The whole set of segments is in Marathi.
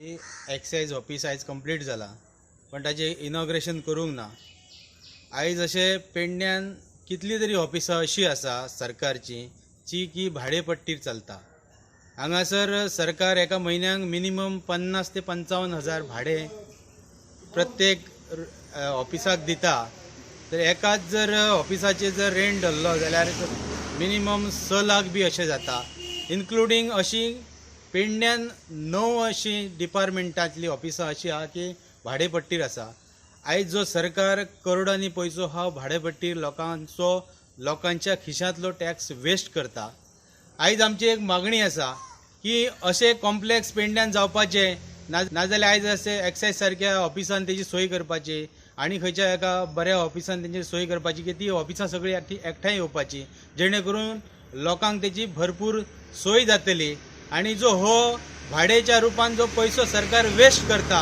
एक्सायज ऑफिस आयज कंप्लीट जाला पण ताजे इनॉग्रेशन करूंक ना। आयज अशे पेडण्यान कितली तरी ऑफिसां अशी आसा सरकारची जी की भाडेपट्टीर चलता। हांगासर सरकार एका म्हयन्याक मिनिमम 50 ते 55 हजार भाडे प्रत्येक ऑफिसाक दिता। तर एकाच जर ऑफिसाचे जर रेंट धरलो जाल्यार मिनिमम 6 लाख बी अशें जाता। इन्क्लुडींग अशी पेडण्यान 9 अशी डिपार्टमेंटातली ऑफिसां अशी आहा की भाडेपट्टीर आसा। आयज जो सरकार करोडांनी पयसो हा भाडेपट्टीर लोकांच्या खिशांतलो टॅक्स वेस्ट करता। आयज आमची एक मागणी आसा की असे कॉम्प्लेक्स पेडण्यान जावपाचे नाजाल्यार आयज असे एक्सायज सारख्या ऑफिसान तेजी सोय करपाची आणि खंयच्या एका बऱ्या ऑफिसान तेंची सोय करपाची की ती ऑफिसां सगळी एकठांय येवपाची जेणे करून लोकांक तेजी भरपूर सोय जातली। आणि जो हो भाड्याच्या रुपान जो पैसो सरकार वेस्ट करता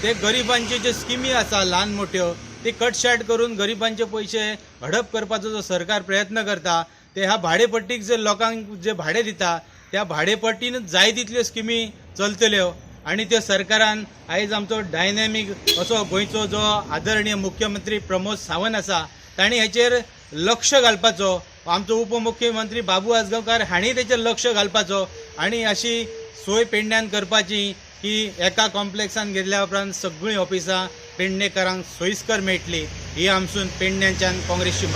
ते गरिबांचे जे स्किमी आसा ल्हान मोठ्यो ते कटशाट करून गरिबांचे पैसे हडप करपाचो जो सरकार प्रयत्न करता ते ह्या भाडेपट्टीक जे लोकांक जे भाडे दिता त्या भाडेपट्टीनच जाय तितल्यो स्किमी चलतल्यो। आणि त्या सरकारान आयज आमचो डायनॅमीक असो गोंयचो जो आदरणीय मुख्यमंत्री प्रमोद सावंत आसा तांणी हेचेर लक्ष घालपाचो। आमचो उपमुख्यमंत्री बाबू आजगांवकार हांणी तेचेर लक्ष घालपाचो आणि अशी सोय पेडण्यान करपाची की एका कॉम्प्लेक्सान गेल्या उपरांत सगळीं ऑफिसां पेडणेकारांक सोयीस्कर मेळटली। ही आमसून पेडण्याच्यान काँग्रेसची